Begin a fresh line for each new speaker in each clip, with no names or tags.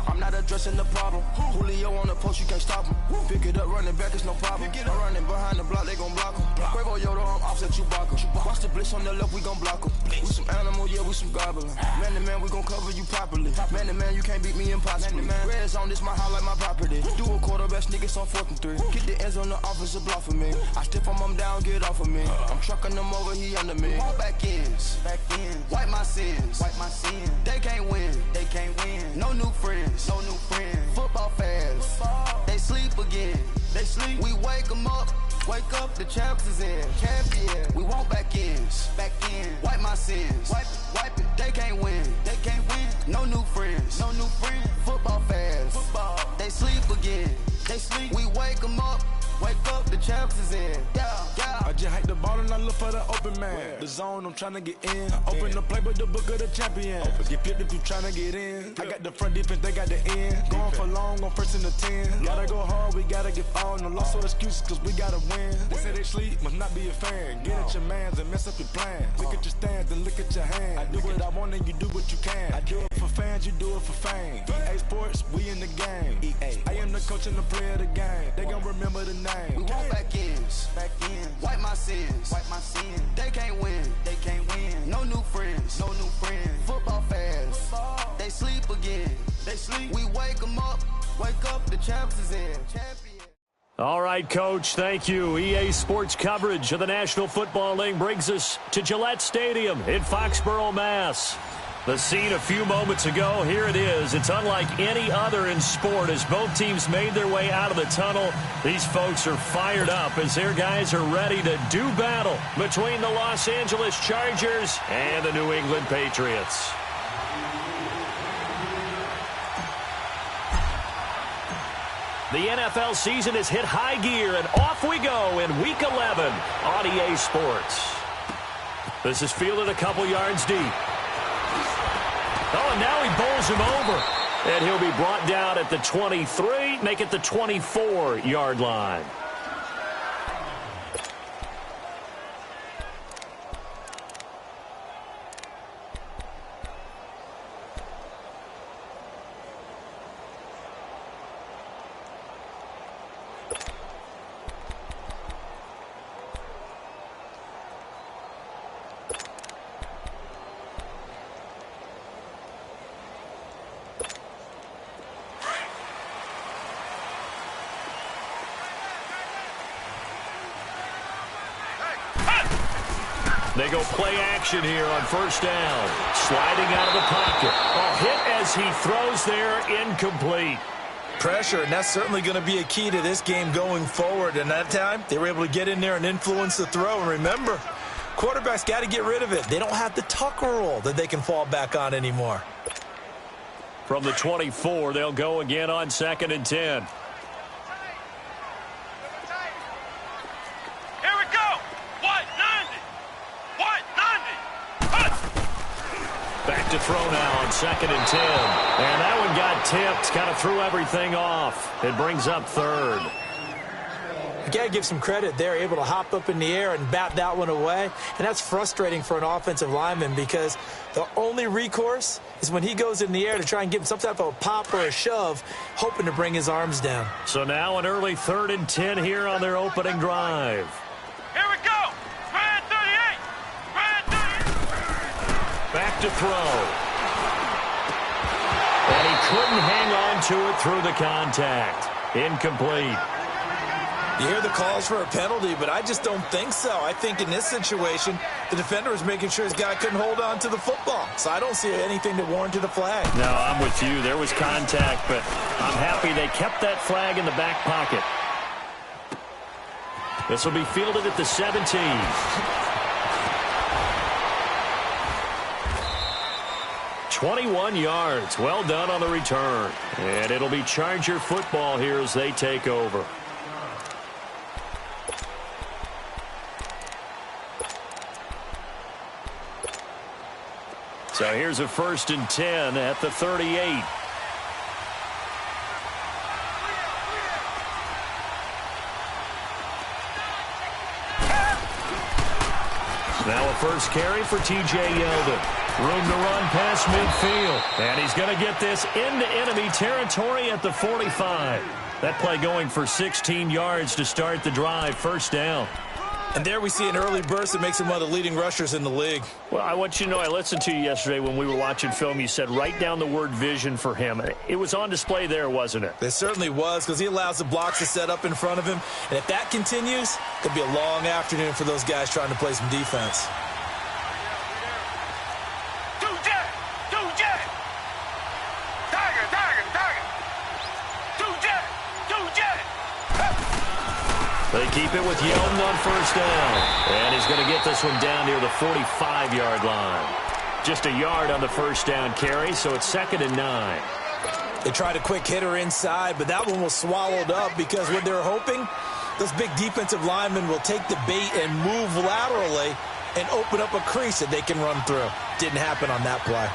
I'm not addressing the problem. Julio on the post, you can't stop him. Pick it up, running back, it's no problem. I'm running behind the block, they gon' block him. Quavo Yoda, I'm offset Chewbacca. Watch the blitz on the left, we gon' block him. We some animal, yeah, we some goblin. Man to man, we gon' cover you properly. Man to man, you can't beat me impossibly. Red zone, this my house like my property. Do a quarterback, niggas on 4th and 3. Get the ends on the offensive block for me. I stiff him down, get off of me. I'm trucking them over, he under me. All back ends, wipe my sins, They can't win, No new friends, Football fans, they sleep again. We wake them up, the champs is in. Champion, we want back ends, wipe my sins, wipe it. They can't win, No new friends, Football fans, they sleep again. We wake them up, the champs is in.
I just hike the ball and I look for the open man. The zone, I'm trying to get in. Open the playbook, the book of the champion. Get flipped if you trying to get in. I got the front defense, they got the end. Going for long, on 1st and the 10. Gotta go hard, we gotta get all. No loss or excuses, cause we gotta win. They say they sleep, must not be a fan. Get at your mans and mess up your plans. Look at your stands and look at your hands. I do what I want and you do what you can. I do it for fans, you do it for fame. EA Sports, we in the game. I am the coach and the player of the game. They gon' remember the name.
We want back ends, wipe my sins, They can't win, No new friends, Football fans, they sleep again. We wake them up, the champs is in. Champion.
All right, Coach, thank you. EA Sports coverage of the National Football League brings us to Gillette Stadium in Foxborough, Mass. The scene a few moments ago, here it is. It's unlike any other in sport as both teams made their way out of the tunnel. These folks are fired up as their guys are ready to do battle between the Los Angeles Chargers and the New England Patriots. The NFL season has hit high gear, and off we go in Week 11 on EA Sports. This is fielded a couple yards deep. Oh, and now he bowls him over. And he'll be brought down at the 23, make it the 24-yard line. They go play action here on 1st down. Sliding out of the pocket. A hit as he throws there, incomplete.
Pressure, and that's certainly going to be a key to this game going forward. And that time, they were able to get in there and influence the throw. And remember, quarterbacks got to get rid of it. They don't have the Tucker roll that they can fall back on anymore.
From the 24, they'll go again on 2nd and 10. Back to throw now on 2nd and 10. And that one got tipped. Kind of threw everything off. It brings up 3rd.
You got to give some credit. They're able to hop up in the air and bat that one away. And that's frustrating for an offensive lineman because the only recourse is when he goes in the air to try and give him some type of a pop or a shove, hoping to bring his arms down.
So now an early 3rd and 10 here on their opening drive.
Here we go. Ryan 38.
Back to throw. And he couldn't hang on to it through the contact. Incomplete.
You hear the calls for a penalty, but I just don't think so. I think in this situation, the defender was making sure his guy couldn't hold on to the football. So I don't see anything that warranted a flag.
No, I'm with you. There was contact, but I'm happy they kept that flag in the back pocket. This will be fielded at the 17. 21 yards. Well done on the return. And it'll be Charger football here as they take over. So here's a 1st and 10 at the 38. Now a first carry for T.J. Yeldon. Room to run past midfield. And he's going to get this into enemy territory at the 45. That play going for 16 yards to start the drive. First down.
And there we see an early burst that makes him one of the leading rushers in the league.
Well, I want you to know, I listened to you yesterday when we were watching film. You said write down the word vision for him. It was on display there, wasn't it?
It certainly was, because he allows the blocks to set up in front of him. And if that continues, it could be a long afternoon for those guys trying to play some defense.
They keep it with Yeldon on first down. And he's going to get this one down near the 45-yard line. Just a yard on the first down carry, so it's 2nd and 9.
They tried a quick hitter inside, but that one was swallowed up because what they're hoping, those big defensive linemen will take the bait and move laterally and open up a crease that they can run through. Didn't happen on that play.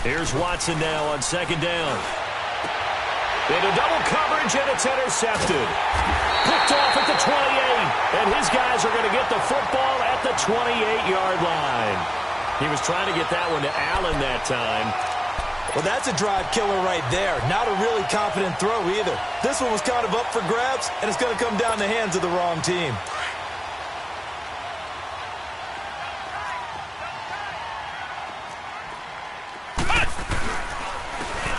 Here's Watson now on 2nd down. Into double coverage, and it's intercepted. Picked off at the 28, and his guys are going to get the football at the 28-yard line. He was trying to get that one to Allen that time.
Well, that's a drive killer right there. Not a really confident throw either. This one was kind of up for grabs, and it's going to come down the hands of the wrong team.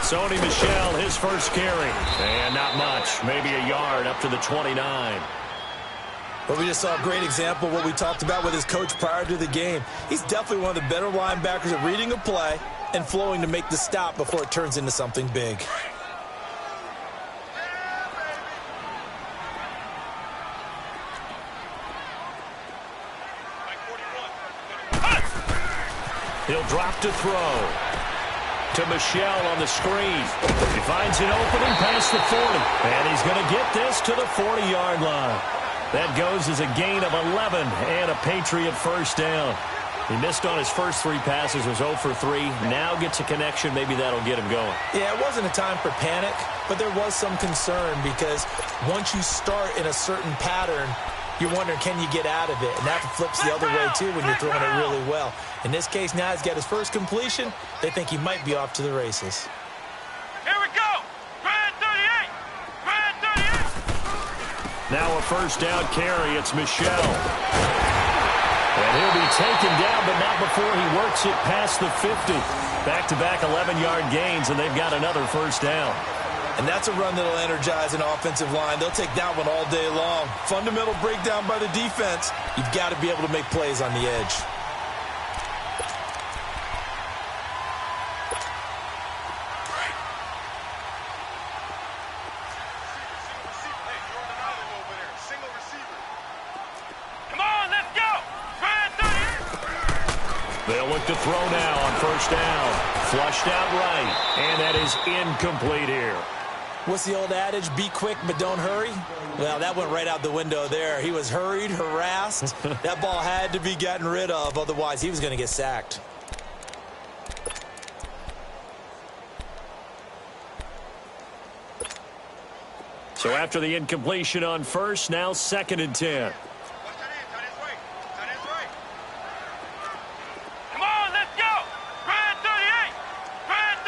Sony Michel, his first carry. And not much. Maybe a yard up to the 29.
Well, we just saw a great example of what we talked about with his coach prior to the game. He's definitely one of the better linebackers at reading a play and flowing to make the stop before it turns into something big.
He'll drop to throw. To Michel on the screen. He finds an opening past the 40. And he's going to get this to the 40-yard line. That goes as a gain of 11 and a Patriot first down. He missed on his first 3 passes, was 0 for 3. Now gets a connection. Maybe that'll get him going.
Yeah, it wasn't a time for panic, but there was some concern because once you start in a certain pattern, you're wondering, can you get out of it? And that flips the other way, too, when you're throwing it really well. In this case, now he's got his first completion. They think he might be off to the races.
Here we go. Grand 38. Grand 38.
Now a first down carry. It's Michel. And he'll be taken down, but not before he works it past the 50. Back-to-back 11-yard gains, and they've got another first down.
And that's a run that'll energize an offensive line. They'll take that one all day long. Fundamental breakdown by the defense. You've got to be able to make plays on the edge.
Come on, let's go. Grand 38.
They'll look to throw now on first down. Flushed out right, and that is incomplete here.
What's the old adage? Be quick, but don't hurry? Well, that went right out the window there. He was hurried, harassed. That ball had to be gotten rid of, otherwise he was going to get sacked.
So after the incompletion on first, now 2nd and 10.
Come on, let's go. Grand 38. Grand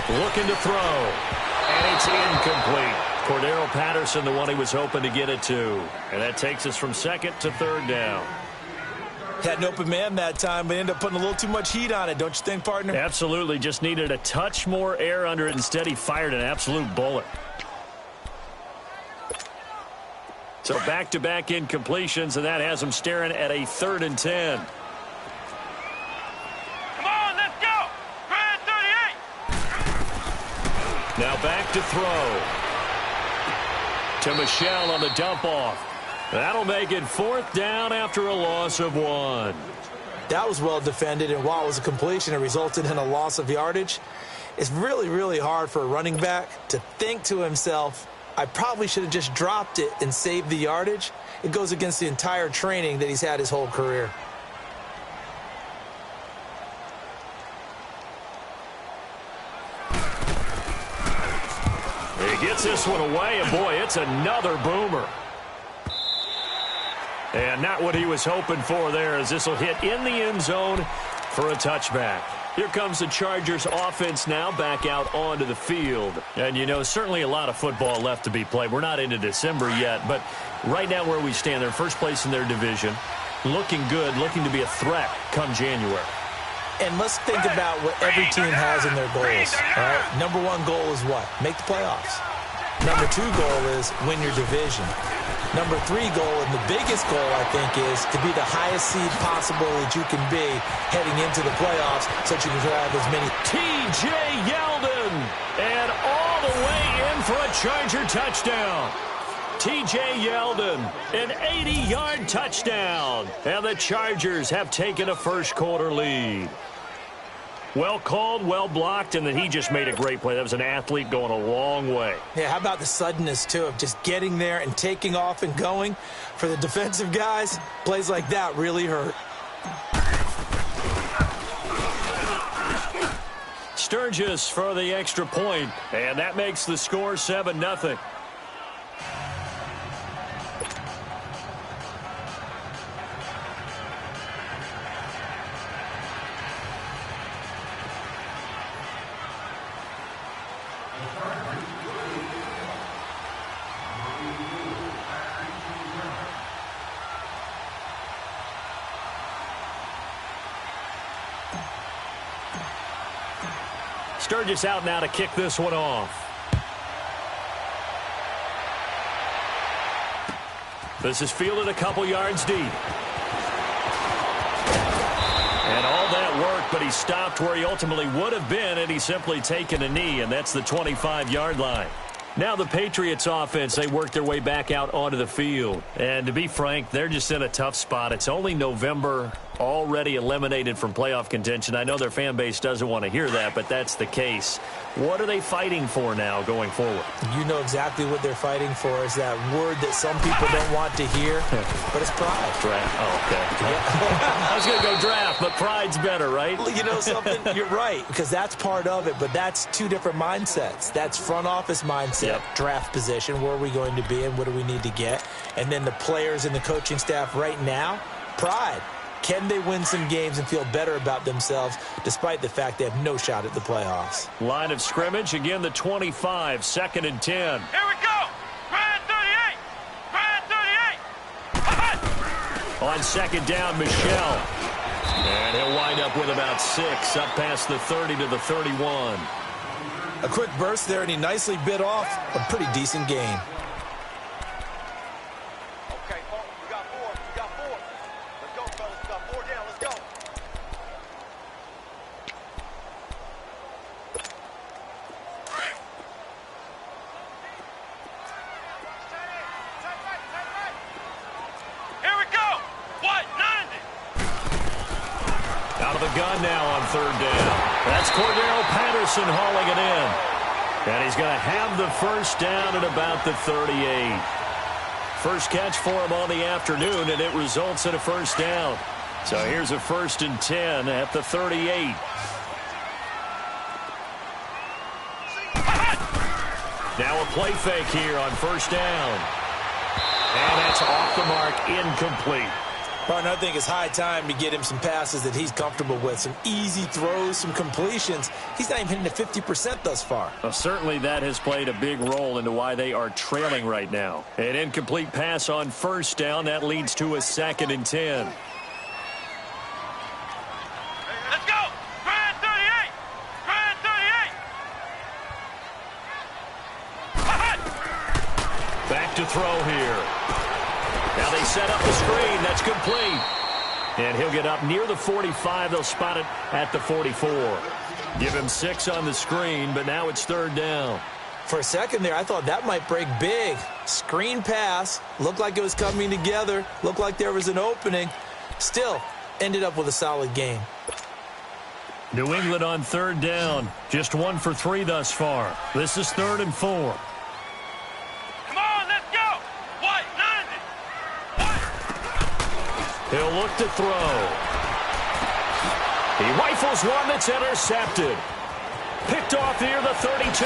38.
Looking to throw. And it's incomplete. Cordero Patterson, the one he was hoping to get it to. And that takes us from 2nd to 3rd down.
Had an open man that time, but ended up putting a little too much heat on it, don't you think, partner?
Absolutely. Just needed a touch more air under it. Instead, he fired an absolute bullet. So back-to-back incompletions, and that has him staring at a 3rd and 10.
Come on, let's go. Grand 38.
Now back to throw. To Michel on the dump-off. That'll make it 4th down after a loss of 1.
That was well defended, and while it was a completion, it resulted in a loss of yardage. It's really, really hard for a running back to think to himself, I probably should have just dropped it and saved the yardage. It goes against the entire training that he's had his whole career.
He gets this one away, and boy, it's another boomer. And not what he was hoping for there, as this will hit in the end zone for a touchback. Here comes the Chargers offense now back out onto the field. And, you know, certainly a lot of football left to be played. We're not into December yet, but right now where we stand, they're first place in their division, looking good, looking to be a threat come January.
And let's think about what every team has in their goals. All right? Number one goal is what? Make the playoffs. Number two goal is win your division. Number three goal, and the biggest goal, I think, is to be the highest seed possible that you can be heading into the playoffs so that you can have as many.
T.J. Yeldon, and all the way in for a Charger touchdown. T.J. Yeldon, an 80-yard touchdown. And the Chargers have taken a first-quarter lead. Well called, well blocked, and then he just made a great play. That was an athlete going a long way.
Yeah, how about the suddenness, too, of just getting there and taking off and going? For the defensive guys, plays like that really hurt.
Sturgis for the extra point, and that makes the score 7-0. Sturgis out now to kick this one off. This is fielded a couple yards deep. And all that work, but he stopped where he ultimately would have been, and he's simply taken a knee, and that's the 25-yard line. Now the Patriots offense, they work their way back out onto the field. And to be frank, they're just in a tough spot. It's only November, already eliminated from playoff contention. I know their fan base doesn't want to hear that, but that's the case. What are they fighting for now going forward?
You know exactly what they're fighting for is that word that some people don't want to hear, but it's pride.
Draft. Oh, okay. Yeah. I was going to go draft, but pride's better, right?
Well, you know something? You're right, because that's part of it, but that's two different mindsets. That's front office mindset, draft position, where are we going to be and what do we need to get? And then the players and the coaching staff right now, pride. Can they win some games and feel better about themselves despite the fact they have no shot at the playoffs?
Line of scrimmage, again the 25, 2nd and 10.
Here we go. Brad 38. Brad 38.
On 2nd down, Michelle. And he'll wind up with about 6, up past the 30 to the 31.
A quick burst there, and he nicely bit off a pretty decent gain.
Okay, we got 4. We got 4. Let's go, fellas. We got 4 down. Let's go. Here we go. What? 90.
Out of the gun now on 3rd down. That's Cordero Patterson hauling it in. And he's going to have the first down at about the 38. First catch for him on the afternoon, and it results in a first down. So here's a 1st and 10 at the 38. Now a play fake here on 1st down. And that's off the mark, incomplete.
Partner, I think it's high time to get him some passes that he's comfortable with. Some easy throws, some completions. He's not even hitting the 50% thus far.
Well, certainly that has played a big role into why they are trailing right now. An incomplete pass on 1st down. That leads to a 2nd and 10.
Let's go. Brad 38. Brad 38.
Back to throw here. Now they set up the screen. That's complete. And he'll get up near the 45. They'll spot it at the 44. Give him 6 on the screen, but now it's 3rd down.
For a second there, I thought that might break big. Screen pass. Looked like it was coming together. Looked like there was an opening. Still, ended up with a solid game.
New England on 3rd down. Just 1 for 3 thus far. This is 3rd and 4. He'll look to throw. He rifles one that's intercepted. Picked off near the 32.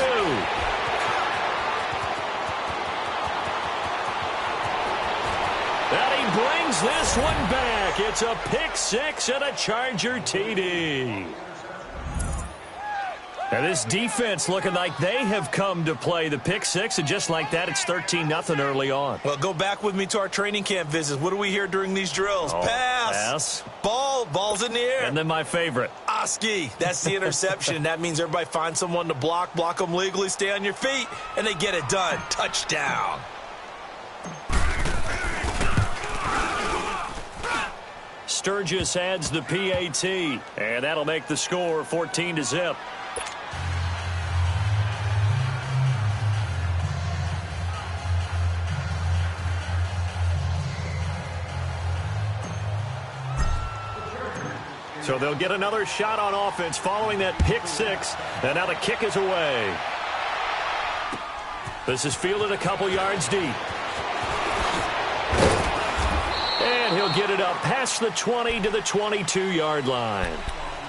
And he brings this one back. It's a pick six and a Charger TD. And this defense looking like they have come to play the pick six, and just like that, it's 13-0 early on.
Well, go back with me to our training camp visits. What do we hear during these drills?
Oh,
pass. Ball's in the air.
And then my favorite.
Oski, that's the interception. That means everybody finds someone to block them legally, stay on your feet, and they get it done. Touchdown.
Sturgis adds the PAT, and that'll make the score 14-0. So they'll get another shot on offense following that pick six, and now the kick is away. This is fielded a couple yards deep. And he'll get it up past the 20 to the 22-yard line.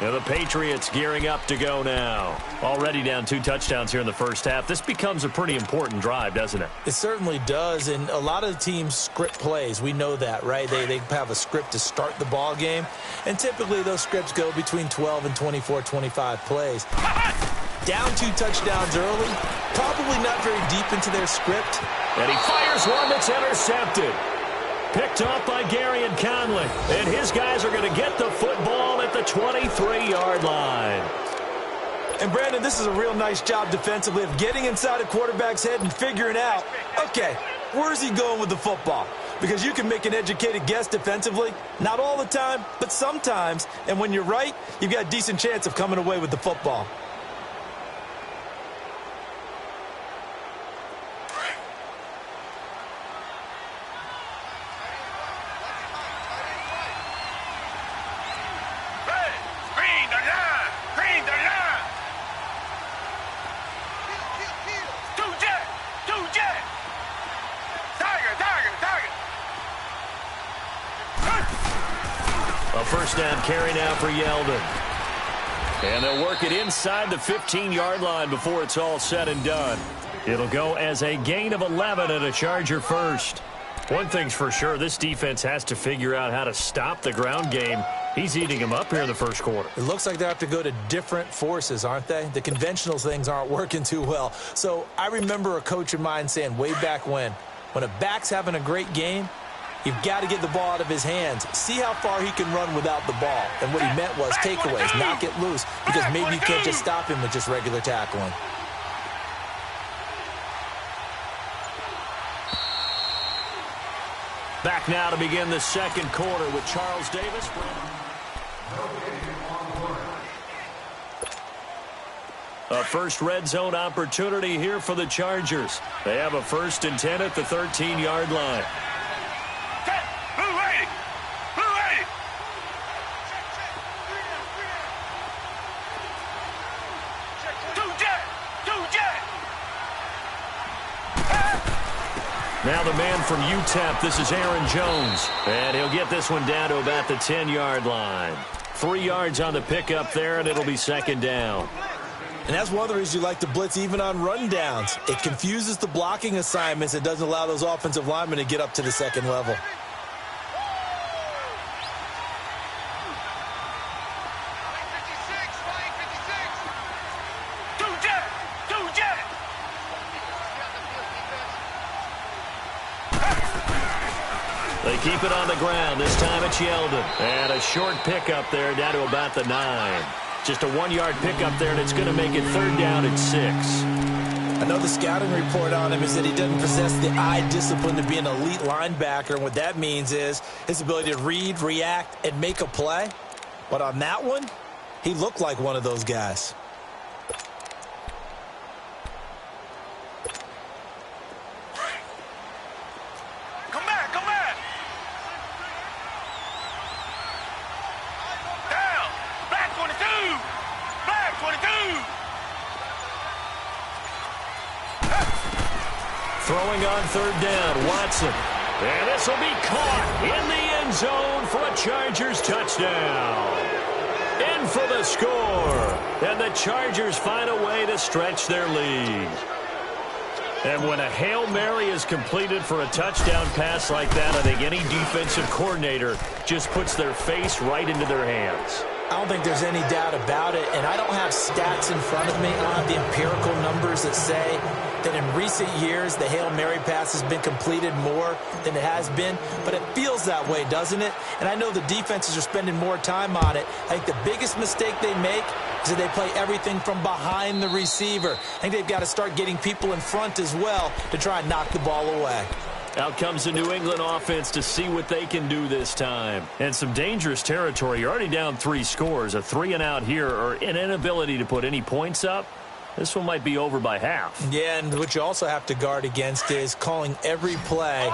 Now the Patriots gearing up to go now. Already down 2 touchdowns here in the first half. This becomes a pretty important drive, doesn't it?
It certainly does, and a lot of the teams script plays. We know that, right? They have a script to start the ball game, and typically those scripts go between 12 and 24, 25 plays. Down 2 touchdowns early, probably not very deep into their script.
And he fires one that's intercepted. Picked off by Gary and Conley. And his guys are going to get the football at the 23-yard line.
And, Brandon, this is a real nice job defensively of getting inside a quarterback's head and figuring out, okay, where's he going with the football? Because you can make an educated guess defensively. Not all the time, but sometimes. And when you're right, you've got a decent chance of coming away with the football.
A first down carry now for Yeldon. And they'll work it inside the 15-yard line before it's all said and done. It'll go as a gain of 11 and a Charger first. One thing's for sure, this defense has to figure out how to stop the ground game. He's eating them up here in the first quarter.
It looks like they have to go to different forces, aren't they? The conventional things aren't working too well. So I remember a coach of mine saying way back when a back's having a great game, you've got to get the ball out of his hands. See how far he can run without the ball. And what he meant was takeaways, knock it loose, because maybe you can't just stop him with just regular tackling.
Back now to begin the second quarter with Charles Davis. A first red zone opportunity here for the Chargers. They have a 1st and 10 at the 13-yard line. Now the man from UTEP, this is Aaron Jones. And he'll get this one down to about the 10-yard line. 3 yards on the pickup there, and it'll be second down.
And that's one of the reasons you like to blitz even on rundowns. It confuses the blocking assignments. It doesn't allow those offensive linemen to get up to the second level.
They keep it on the ground. This time it's Yeldon. And a short pickup there down to about the 9. Just a 1-yard pickup there, and it's going to make it 3rd down and 6.
I know the scouting report on him is that he doesn't possess the eye discipline to be an elite linebacker. And what that means is his ability to read, react, and make a play. But on that one, he looked like one of those guys.
Throwing on 3rd down, Watson. And this will be caught in the end end zone for a Chargers touchdown. In for the score. And the Chargers find a way to stretch their lead. And when a Hail Mary is completed for a touchdown pass like that, I think any defensive coordinator just puts their face right into their hands.
I don't think there's any doubt about it, and I don't have stats in front of me. I don't have the empirical numbers that say that in recent years the Hail Mary pass has been completed more than it has been, but it feels that way, doesn't it? And I know the defenses are spending more time on it. I think the biggest mistake they make is that they play everything from behind the receiver. I think they've got to start getting people in front as well to try and knock the ball away.
Out comes the New England offense to see what they can do this time. And some dangerous territory. You're already down 3 scores. A 3-and-out here or an inability to put any points up. This one might be over by half.
Yeah, and what you also have to guard against is calling every play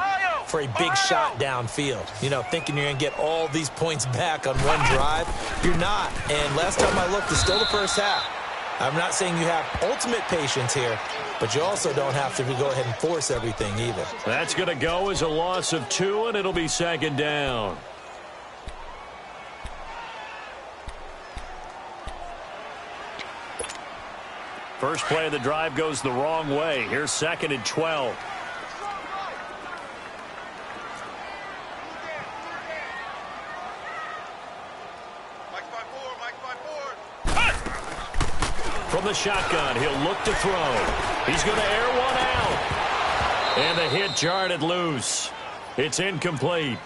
for a big shot downfield. You know, thinking you're going to get all these points back on one drive. You're not. And last time I looked, it's still the first half. I'm not saying you have ultimate patience here, but you also don't have to go ahead and force everything either.
That's going to go as a loss of 2, and it'll be 2nd down. First play of the drive goes the wrong way. Here's 2nd and 12. From the shotgun, he'll look to throw. He's going to air one out. And the hit jarred it loose. It's incomplete.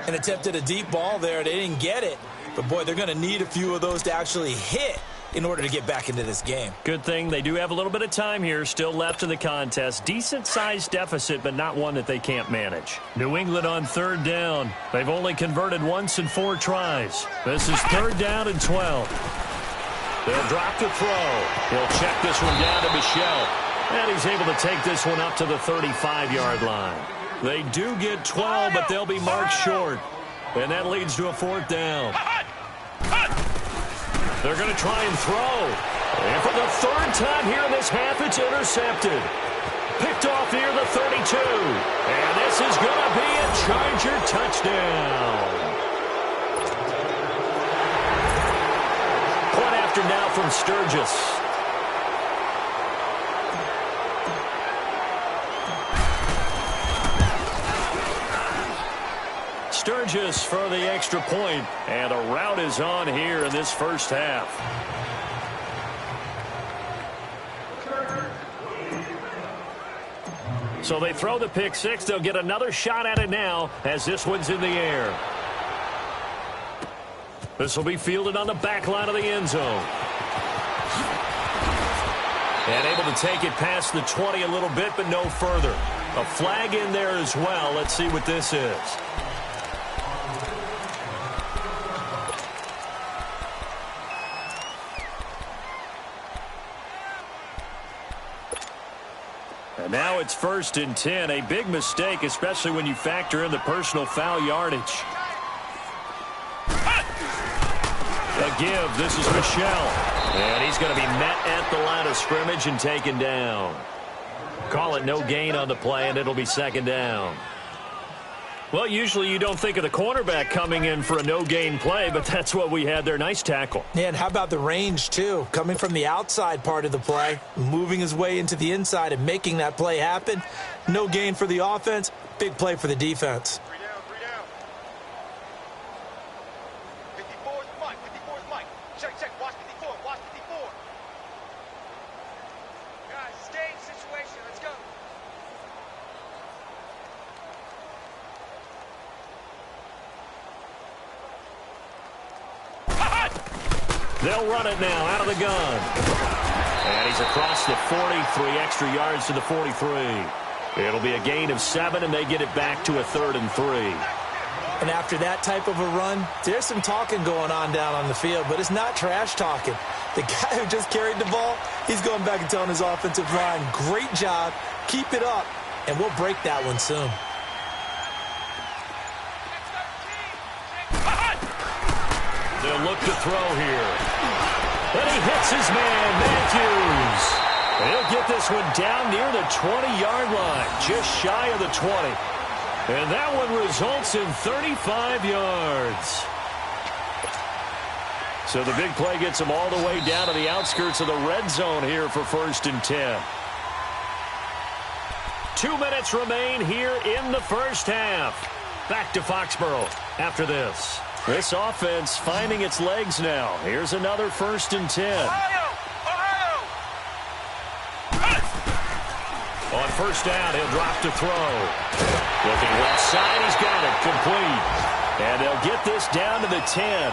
And attempted a deep ball there. They didn't get it. But, boy, they're going to need a few of those to actually hit in order to get back into this game.
Good thing they do have a little bit of time here still left in the contest. Decent-sized deficit, but not one that they can't manage. New England on 3rd down. They've only converted once in 4 tries. This is 3rd down and 12. They'll drop to throw. He'll check this one down to Michel. And he's able to take this one up to the 35-yard line. They do get 12, but they'll be marked short. And that leads to a 4th down. They're going to try and throw. And for the 3rd time here in this half, it's intercepted. Picked off near the 32. And this is going to be a Charger touchdown. Point after now from Sturgis. Sturgis for the extra point, and a rout is on here in this first half. So they throw the pick 6. They'll get another shot at it now as this one's in the air. This will be fielded on the back line of the end zone. And able to take it past the 20 a little bit, but no further. A flag in there as well. Let's see what this is. And now it's 1st and 10. A big mistake, especially when you factor in the personal foul yardage. A give. This is Michel. And he's going to be met at the line of scrimmage and taken down. Call it no gain on the play, and it'll be 2nd down. Well, usually you don't think of the cornerback coming in for a no-gain play, but that's what we had there. Nice tackle.
Yeah, and how about the range, too? Coming from the outside part of the play, moving his way into the inside and making that play happen. No gain for the offense, big play for the defense.
3 down, 3 down. 54 is Mike, 54 is Mike. Check, watch 54, watch 54. Guys, stage situation, let's go.
They'll run it now out of the gun. And he's across the 40, 3 extra yards to the 43. It'll be a gain of 7, and they get it back to a 3rd and 3.
And after that type of a run, there's some talking going on down on the field, but it's not trash talking. The guy who just carried the ball, he's going back and telling his offensive line, great job, keep it up, and we'll break that one soon.
They'll look to throw here. And he hits his man, Matthews. He'll get this one down near the 20-yard line, just shy of the 20. And that one results in 35 yards. So the big play gets them all the way down to the outskirts of the red zone here for 1st and 10. 2 minutes remain here in the first half. Back to Foxborough after this. This offense finding its legs now. Here's another 1st and 10. On 1st down, he'll drop to throw. Looking left side, he's got it. Complete. And they'll get this down to the 10.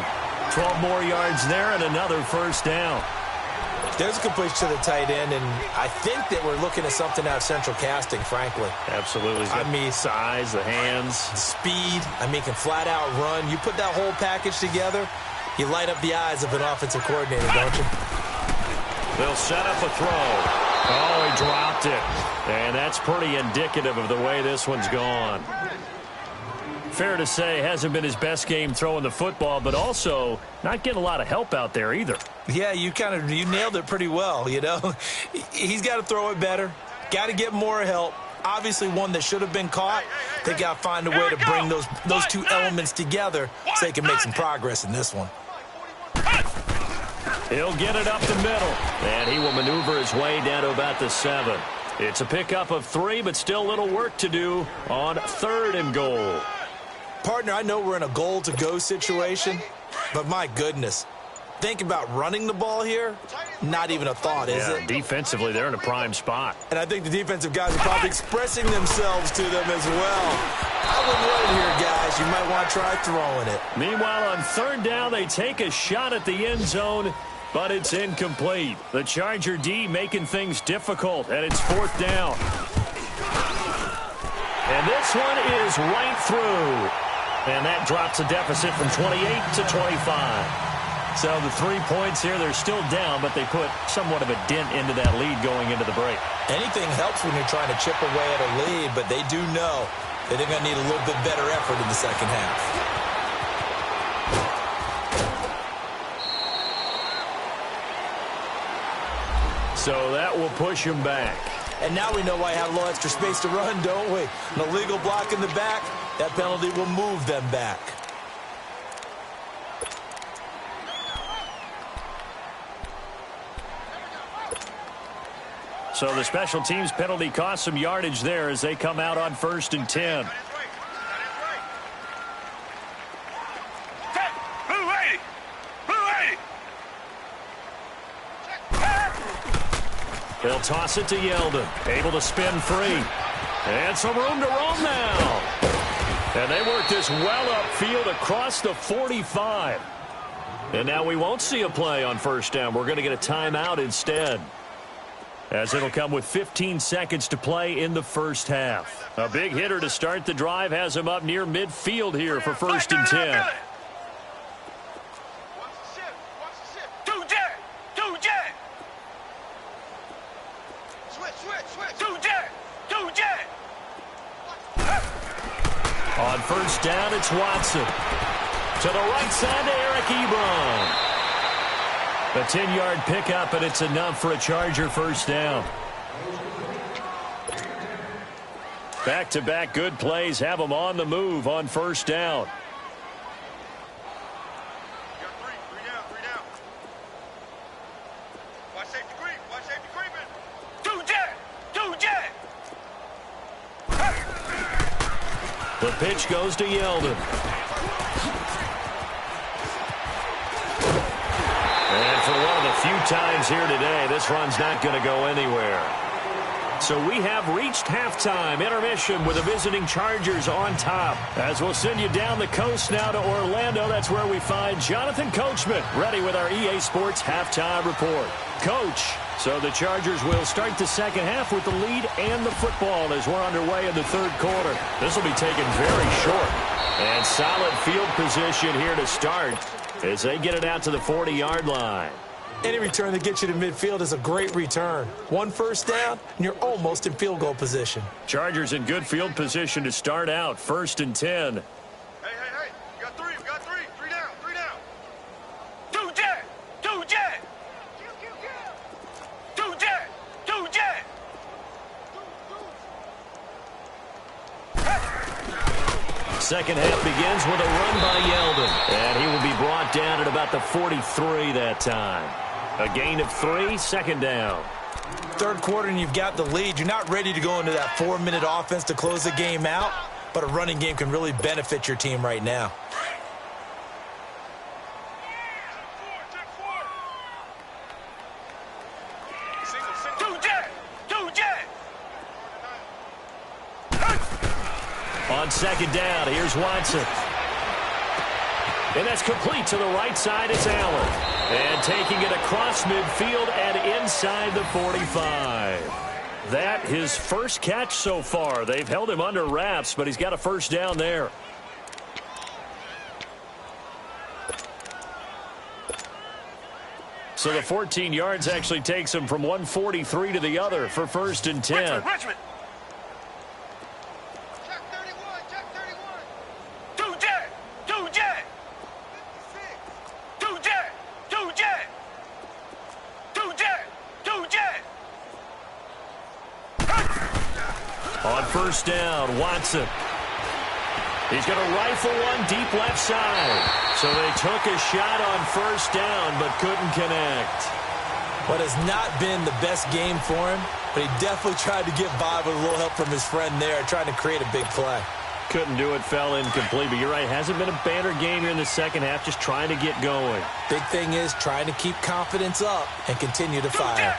12 more yards there and another 1st down.
There's a completion to the tight end, and I think that we're looking at something out of central casting, frankly.
Absolutely.
I mean,
size, the hands.
Speed. I mean, can flat out run. You put that whole package together, you light up the eyes of an offensive coordinator, don't you?
They'll set up a throw. Oh, he dropped it. And that's pretty indicative of the way this one's gone. Fair to say, hasn't been his best game throwing the football, but also not getting a lot of help out there either.
Yeah, you nailed it pretty well, you know. He's got to throw it better. Got to get more help. Obviously one that should have been caught. They got to find a way to bring those two elements together so they can make some progress in this one.
He'll get it up the middle, and he will maneuver his way down to about the 7. It's a pickup of 3, but still a little work to do on 3rd and goal.
Partner, I know we're in a goal-to-go situation, but my goodness, think about running the ball here. Not even a thought, is it?
Defensively, they're in a prime spot.
And I think the defensive guys are probably expressing themselves to them as well. I would run here, guys. You might want to try throwing it.
Meanwhile, on 3rd down, they take a shot at the end zone, but it's incomplete. The Charger D making things difficult, and it's 4th down. And this one is right through. And that drops a deficit from 28 to 25. So the 3 points here, they're still down, but they put somewhat of a dent into that lead going into the break.
Anything helps when you're trying to chip away at a lead, but they do know that they're going to need a little bit better effort in the second half.
So that will push him back.
And now we know why I have a little extra space to run, don't we? An illegal block in the back, that penalty will move them back.
So the special teams penalty cost some yardage there as they come out on 1st and 10. They'll toss it to Yeldon. Able to spin free. And some room to roam now. And they work this well upfield across the 45. And now we won't see a play on 1st down. We're going to get a timeout instead, as it'll come with 15 seconds to play in the first half. A big hitter to start the drive has him up near midfield here for 1st and 10. On 1st down, it's Watson. To the right side to Eric Ebron. A 10-yard pickup, and it's enough for a Charger 1st down. Back-to-back good plays have them on the move on 1st down.
Three down. Watch safety creeping. Two jet.
The pitch goes to Yeldon. And for one of the few times here today, this run's not going to go anywhere. So we have reached halftime intermission with the visiting Chargers on top. As we'll send you down the coast now to Orlando, that's where we find Jonathan Coachman ready with our EA Sports halftime report. Coach, so the Chargers will start the second half with the lead and the football as we're underway in the 3rd quarter. This will be taken very short. And solid field position here to start as they get it out to the 40-yard line.
Any return that gets you to midfield is a great return. 1 first down, and you're almost in field goal position.
Chargers in good field position to start out. 1st and 10.
Hey. We got three. Three down. Two jet. Two jet.
second half begins with a run by Yeldon. And he will be brought down at about the 43 that time. A gain of 3, second down.
Third quarter and you've got the lead. You're not ready to go into that 4-minute offense to close the game out, but a running game can really benefit your team right now.
On second down, here's Watson. And that's complete to the right side. It's Allen. And taking it across midfield and inside the 45. That his first catch so far. They've held him under wraps, but he's got a first down there. So the 14 yards actually takes him from 143 to the other for first and 10.
Richmond.
On first down, Watson. He's going to rifle one deep left side. So they took a shot on first down but couldn't connect.
What has not been the best game for him, but he definitely tried to get by with a little help from his friend there, trying to create a big play.
Couldn't do it, fell incomplete. But you're right, hasn't been a banner game here in the second half, just trying to get going.
Big thing is trying to keep confidence up and continue to fire.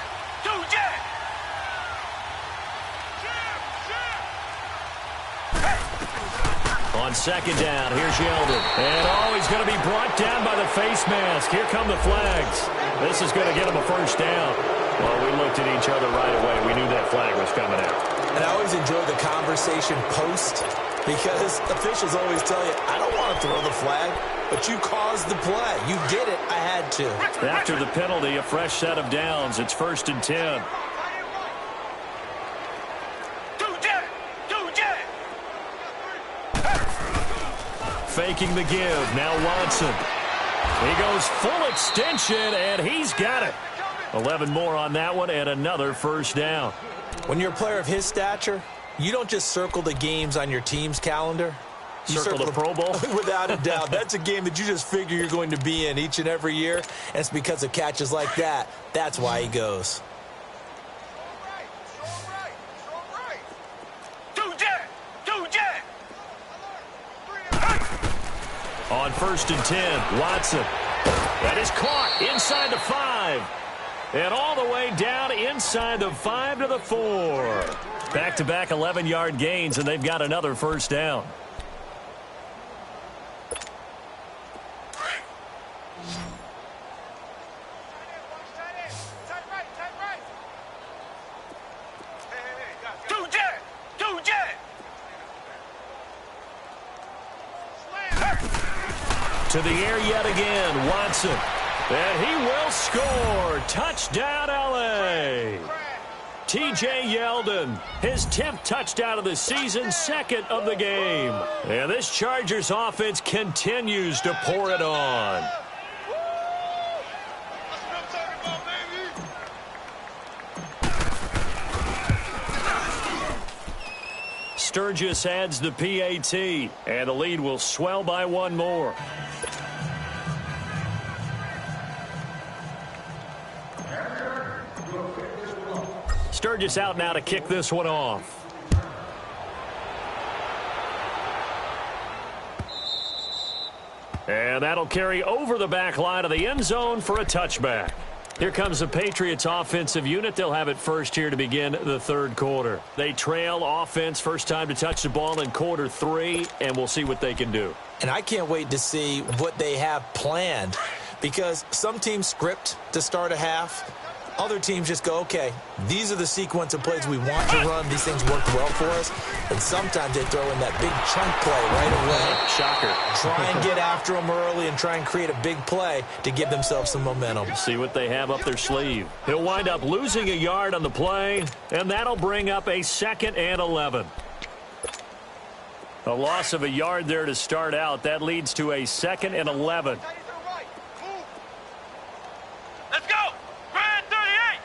On second down, here's Yeldon. And he's going to be brought down by the face mask. Here come the flags. This is going to get him a first down. Well, we looked at each other right away. We knew that flag was coming out.
And I always enjoy the conversation post, because officials always tell you, I don't want to throw the flag, but you caused the play. You did it. I had to.
After the penalty, a fresh set of downs. It's first and 10. Faking the give. Now Watson. He goes full extension, and he's got it. 11 more on that one, and another first down.
When you're a player of his stature, you don't just circle the games on your team's calendar. You
circle the Pro Bowl?
Without a doubt. That's a game that you just figure you're going to be in each and every year, and it's because of catches like that. That's why he goes.
On first and 10, Watson. That is caught inside the 5. And all the way down inside the 5 to the 4. Back-to-back 11-yard gains, and they've got another first down. To the air yet again, Watson. And he will score. Touchdown, L.A. T.J. Yeldon, his 10th touchdown of the season, second of the game. And this Chargers offense continues to pour it on. Sturgis adds the PAT, and the lead will swell by one more. Sturgis out now to kick this one off. And that'll carry over the back line of the end zone for a touchback. Here comes the Patriots offensive unit. They'll have it first here to begin the third quarter. They trail offense, first time to touch the ball in quarter 3, and we'll see what they can do.
And I can't wait to see what they have planned, because some teams script to start a half. Other teams just go, okay, these are the sequence of plays we want to run. These things worked well for us. And sometimes they throw in that big chunk play right away.
Shocker.
Try and get after them early and try and create a big play to give themselves some momentum.
See what they have up their sleeve. He'll wind up losing a yard on the play, and that'll bring up a 2nd and 11. A loss of a yard there to start out. That leads to a 2nd and 11.
Let's go! Grand 38!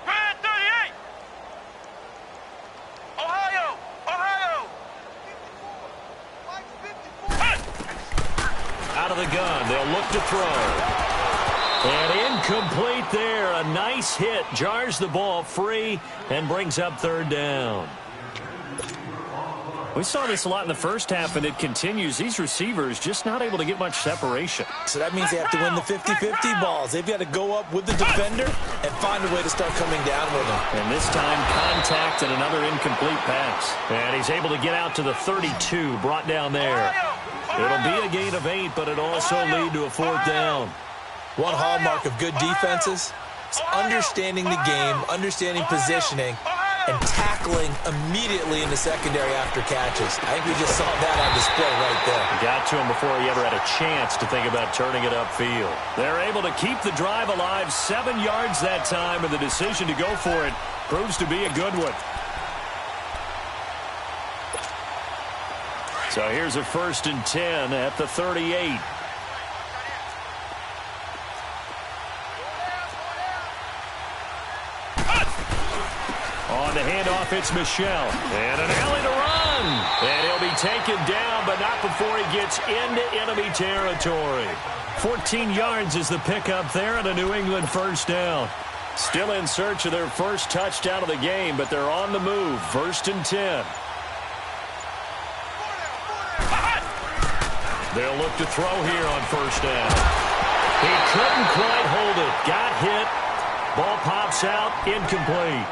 Grand 38! Ohio! Ohio! 54!
the gun. They'll look to throw. And incomplete there. A nice hit. Jars the ball free and brings up third down. We saw this a lot in the first half, and it continues. These receivers just not able to get much separation.
So that means they have to win the 50-50 balls. They've got to go up with the defender and find a way to start coming down with them.
And this time, contact and another incomplete pass. And he's able to get out to the 32, brought down there. It'll be a gain of 8, but it'll also lead to a fourth down.
One hallmark of good defenses is understanding the game, understanding positioning, and tackling immediately in the secondary after catches. I think we just saw that on display right there.
Got to him before he ever had a chance to think about turning it upfield. They're able to keep the drive alive, 7 yards that time, and the decision to go for it proves to be a good one. So here's a 1st and 10 at the 38. On the handoff, it's Michel. And an alley to run. And he'll be taken down, but not before he gets into enemy territory. 14 yards is the pickup there and a New England first down. Still in search of their first touchdown of the game, but they're on the move. 1st and 10. They'll look to throw here on first down. He couldn't quite hold it. Got hit. Ball pops out. Incomplete.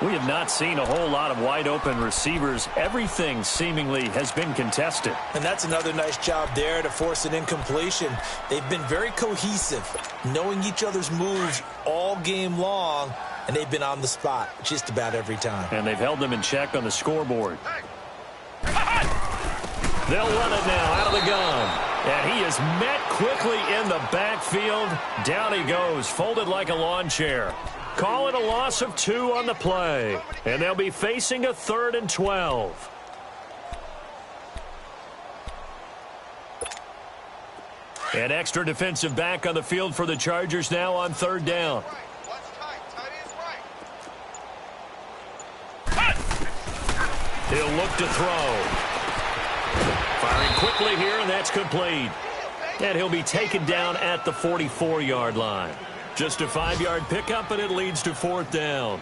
We have not seen a whole lot of wide-open receivers. Everything seemingly has been contested.
And that's another nice job there to force an incompletion. They've been very cohesive, knowing each other's moves all game long, and they've been on the spot just about every time.
And they've held them in check on the scoreboard. They'll run it now out of the gun. And he is met quickly in the backfield. Down he goes, folded like a lawn chair. Call it a loss of 2 on the play. And they'll be facing a 3rd and 12. An extra defensive back on the field for the Chargers now on 3rd down. He'll look to throw. Firing quickly here, and that's complete. And he'll be taken down at the 44-yard line. Just a 5-yard pickup, and it leads to 4th down.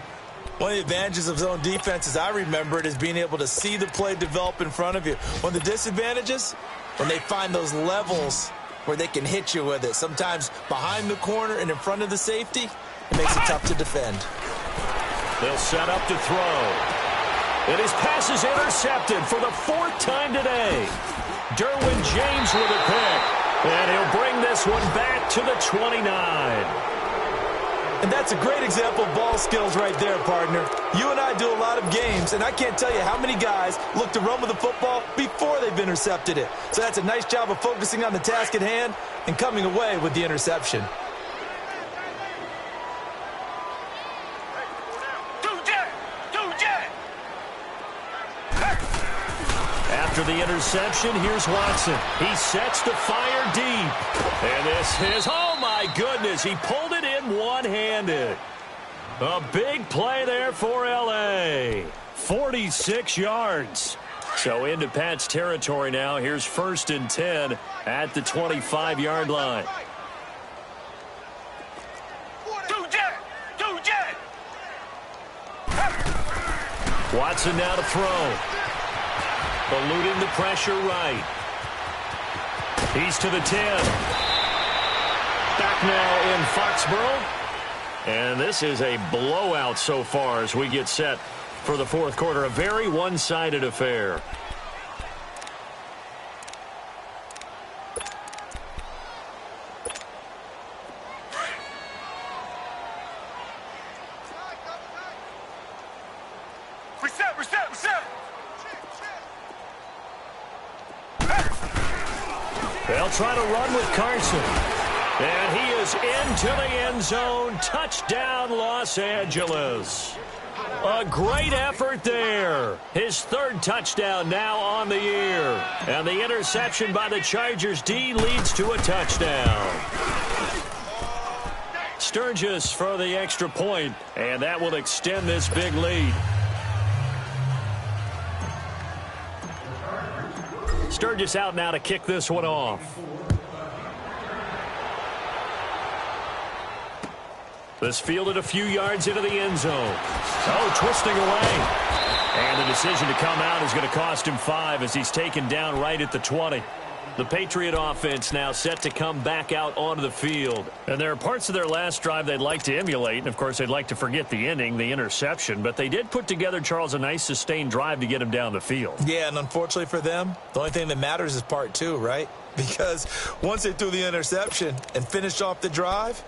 One of the advantages of zone defense, as I remember it, is being able to see the play develop in front of you. One of the disadvantages, when they find those levels where they can hit you with it. Sometimes behind the corner and in front of the safety, it makes it tough to defend.
They'll set up to throw. And his pass is intercepted for the 4th time today. Derwin James with a pick. And he'll bring this one back to the 29.
And that's a great example of ball skills right there, partner. You and I do a lot of games, and I can't tell you how many guys look to run with the football before they've intercepted it. So that's a nice job of focusing on the task at hand and coming away with the interception.
After the interception, here's Watson. He sets to fire deep. And this is, oh my goodness, he pulled it in one-handed. A big play there for L.A. 46 yards. So into Pat's territory now. Here's 1st and 10 at the 25-yard line. Watson now to throw. Eluding the pressure right. He's to the 10. Back now in Foxborough. And this is a blowout so far as we get set for the 4th quarter. A very one-sided affair.
Reset.
They'll try to run with Carson. And he is into the end zone. Touchdown, Los Angeles. A great effort there. His 3rd touchdown now on the year. And the interception by the Chargers D leads to a touchdown. Sturgis for the extra point, and that will extend this big lead. Sturgis out now to kick this one off. This fielded a few yards into the end zone. Oh, twisting away. And the decision to come out is going to cost him 5 as he's taken down right at the 20. The Patriot offense now set to come back out onto the field. And there are parts of their last drive they'd like to emulate. And, of course, they'd like to forget the inning, the interception. But they did put together, Charles, a nice sustained drive to get him down the field.
Yeah, and unfortunately for them, the only thing that matters is part 2, right? Because once they threw the interception and finished off the drive,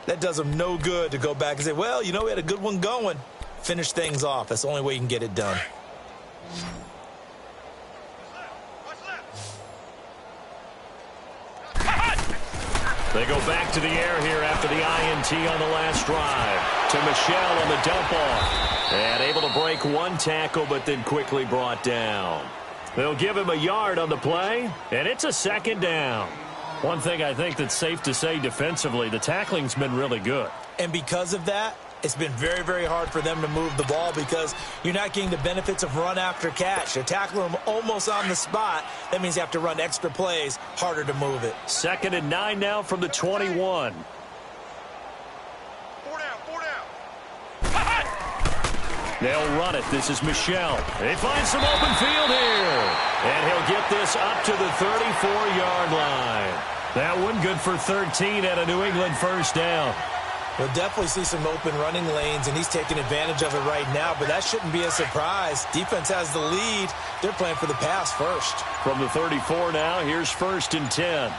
that does them no good to go back and say, well, you know, we had a good one going. Finish things off. That's the only way you can get it done.
They go back to the air here after the INT on the last drive. To Michel on the dump off. And able to break one tackle, but then quickly brought down. They'll give him a yard on the play, and it's a second down. One thing I think that's safe to say defensively, the tackling's been really good.
And because of that, it's been very, very hard for them to move the ball because you're not getting the benefits of run after catch. They're tackling them almost on the spot. That means you have to run extra plays, harder to move it.
2nd and 9 now from the 21.
4 down.
They'll run it. This is Michel. They find some open field here. And he'll get this up to the 34-yard line. That one good for 13 at a New England first down.
We'll definitely see some open running lanes, and he's taking advantage of it right now, but that shouldn't be a surprise. Defense has the lead. They're playing for the pass first.
From the 34 now, here's 1st and 10.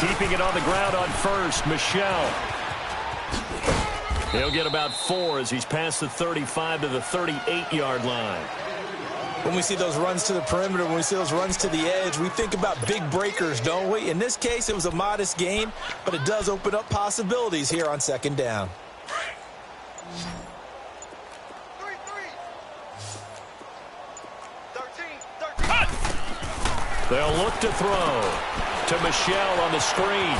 Keeping it on the ground on first, Michel. He'll get about 4 as he's past the 35 to the 38-yard line.
When we see those runs to the perimeter, when we see those runs to the edge, we think about big breakers, don't we? In this case, it was a modest gain, but it does open up possibilities here on 2nd down.
13.
They'll look to throw to Michel on the screen.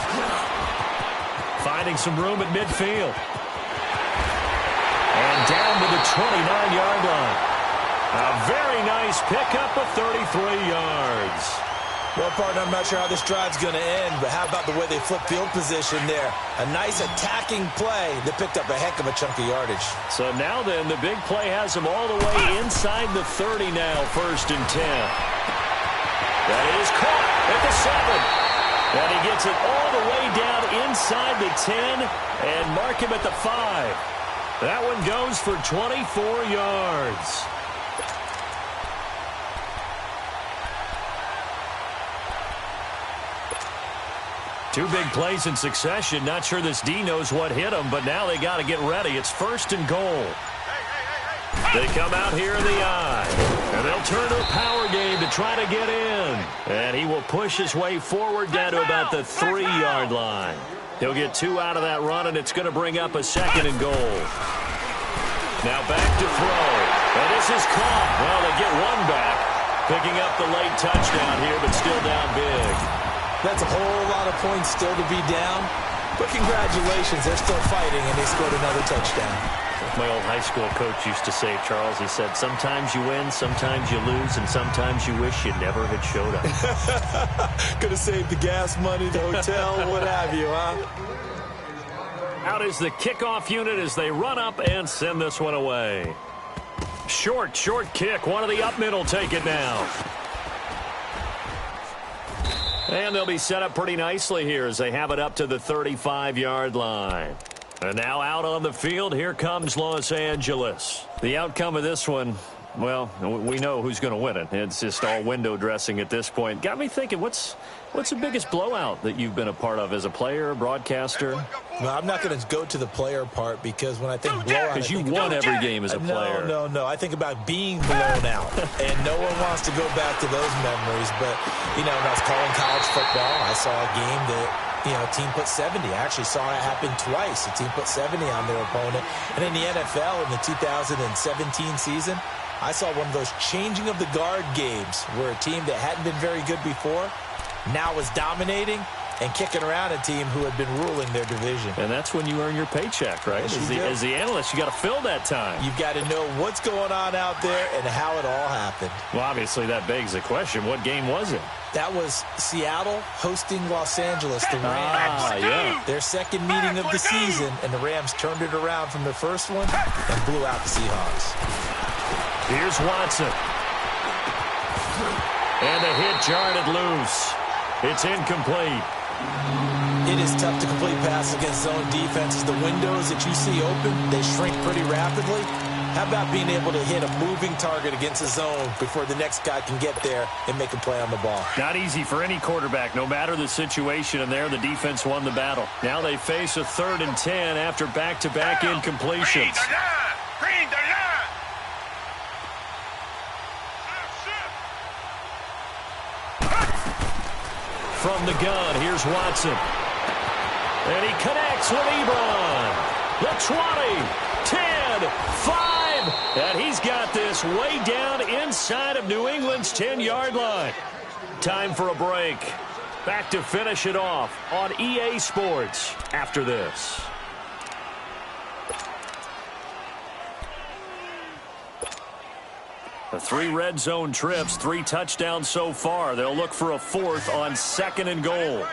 Finding some room at midfield. And down to the 29-yard line. A very nice pickup of 33 yards.
Well, partner, I'm not sure how this drive's going to end, but how about the way they flip field position there? A nice attacking play that picked up a heck of a chunk of yardage.
So now then, the big play has him all the way inside the 30 now, 1st and 10. That is caught at the 7. And he gets it all the way down inside the 10 and mark him at the 5. That one goes for 24 yards. Two big plays in succession. Not sure this D knows what hit him, but now they got to get ready. It's 1st and goal. They come out here in the eye, and they'll turn to a power game to try to get in. And he will push his way forward down to about the 3-yard line. He'll get 2 out of that run, and it's going to bring up a 2nd and goal. Now back to throw. And this is caught. Well, they get one back. Picking up the late touchdown here, but still down big.
That's a whole lot of points still to be down. But congratulations, they're still fighting, and they scored another touchdown.
My old high school coach used to say, Charles, he said, sometimes you win, sometimes you lose, and sometimes you wish you never had showed up.
Could have saved the gas money, the hotel, what have you, huh?
Out is the kickoff unit as they run up and send this one away. Short kick. One of the up middle take it now. And they'll be set up pretty nicely here as they have it up to the 35-yard line. And now out on the field, here comes Los Angeles. The outcome of this one, well, we know who's going to win it. It's just all window dressing at this point. Got me thinking, what's the biggest blowout that you've been a part of as a player, broadcaster?
No, I'm not going to go to the player part because when I think blowout,
because you won every game as a player.
No. I think about being blown out, and no one wants to go back to those memories. But, you know, when I was calling college football, I saw a game that, you know, a team put 70. I actually saw it happen twice. A team put 70 on their opponent. And in the NFL, in the 2017 season, I saw one of those changing of the guard games where a team that hadn't been very good before now was dominating, and kicking around a team who had been ruling their division.
And that's when you earn your paycheck, right? As the analyst, you got to fill that time.
You've got to know what's going on out there and how it all happened.
Well, obviously, that begs the question, what game was it?
That was Seattle hosting Los Angeles, the Rams.
Yeah.
Their second meeting of the season, and the Rams turned it around from their first one and blew out the Seahawks.
Here's Watson. And the hit jarred it loose. It's incomplete.
It is tough to complete passes against zone defenses. The windows that you see open, they shrink pretty rapidly. How about being able to hit a moving target against a zone before the next guy can get there and make a play on the ball?
Not easy for any quarterback, no matter the situation, and there the defense won the battle. Now they face a 3rd and 10 after back-to-back incompletions.
Green the line.
From the gun, here's Watson. And he connects with Ebron. The 20, 10, 5. And he's got this way down inside of New England's 10-yard line. Time for a break. Back to finish it off on EA Sports after this. The 3 red zone trips, 3 touchdowns so far. They'll look for a 4th on 2nd and goal.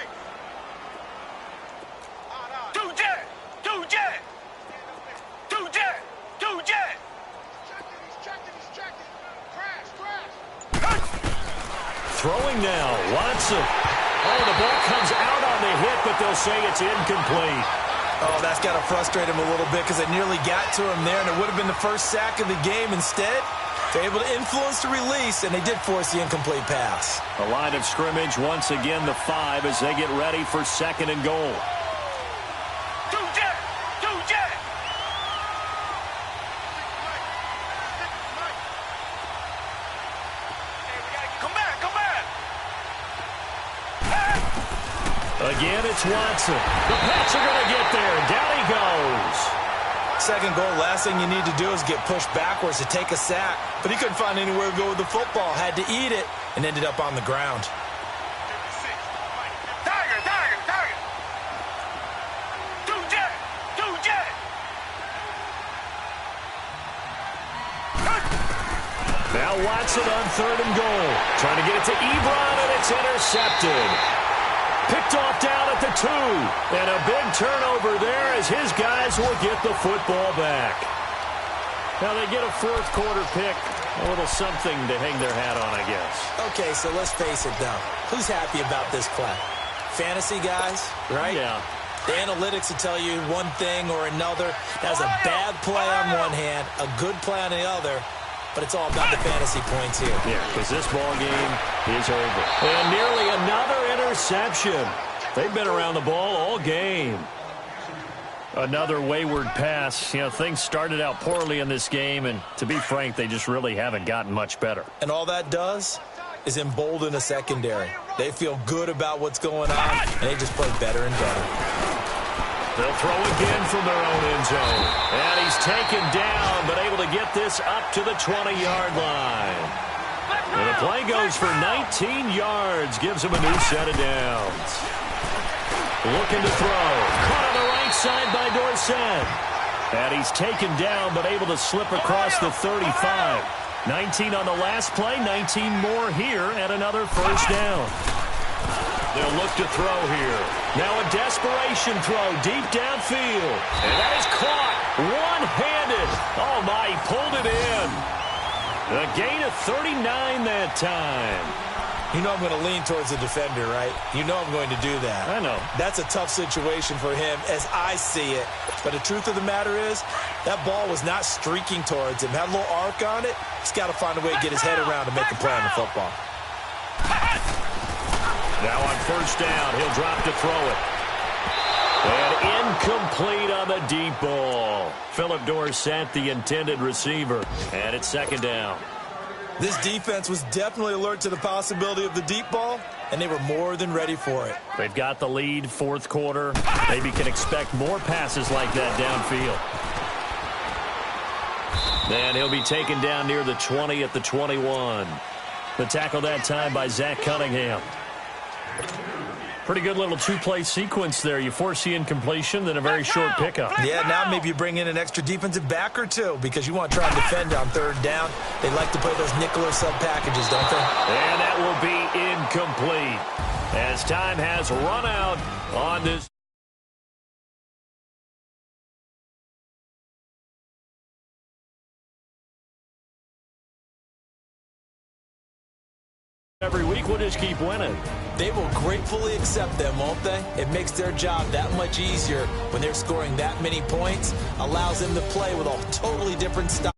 Throwing now, Watson. Oh, the ball comes out on the hit, but they'll say it's incomplete.
Oh, that's got to frustrate him a little bit because it nearly got to him there, and it would have been the first sack of the game. Instead, they're able to influence the release, and they did force the incomplete pass.
The line of scrimmage, once again, the 5 as they get ready for 2nd and goal. Again, it's Watson. The Pats are going to get there. Down he goes.
2nd goal, last thing you need to do is get pushed backwards to take a sack. But he couldn't find anywhere to go with the football. Had to eat it and ended up on the ground. Now
Watson on 3rd and goal. Trying to get it to Ebron, and it's intercepted. Picked off down at the 2. And a big turnover there as his guys will get the football back. Now they get a 4th quarter pick. A little something to hang their hat on, I guess.
Okay, so let's face it, though. Who's happy about this play? Fantasy guys, right?
Yeah.
The analytics will tell you one thing or another. That's a bad play on one hand, a good play on the other. But it's all about the fantasy points here.
Yeah, because this ball game is over. And nearly another interception. They've been around the ball all game. Another wayward pass. You know, things started out poorly in this game, and to be frank, they just really haven't gotten much better.
And all that does is embolden a secondary. They feel good about what's going on, and they just play better and better.
They'll throw again from their own end zone. And he's taken down, but able to get this up to the 20-yard line. And the play goes for 19 yards. Gives him a new set of downs. Looking to throw. Caught on the right side by Dorsett. And he's taken down, but able to slip across the 35. 19 on the last play, 19 more here, and another first down. They'll look to throw here. Now a desperation throw deep downfield. And that is caught one-handed. Oh, my, he pulled it in. A gain of 39 that time.
You know I'm going to lean towards the defender, right? You know I'm going to do that.
I know.
That's a tough situation for him as I see it. But the truth of the matter is, that ball was not streaking towards him. Had a little arc on it. He's got to find a way to get his head around to make a play on the football.
Now on first down, he'll drop to throw it. And incomplete on the deep ball. Philip Dorsett, the intended receiver. And it's 2nd down.
This defense was definitely alert to the possibility of the deep ball, and they were more than ready for it.
They've got the lead, 4th quarter. Maybe can expect more passes like that downfield. And he'll be taken down near the 20 at the 21. The tackle that time by Zach Cunningham. Pretty good little two-play sequence there. You force the incompletion, then a very short pickup.
Yeah, now maybe you bring in an extra defensive back or two because you want to try and defend on third down. They like to play those nickel or sub packages, don't they?
And that will be incomplete as time has run out on this. Every week, we'll just keep winning.
They will gratefully accept them, won't they? It makes their job that much easier when they're scoring that many points, allows them to play with a totally different style.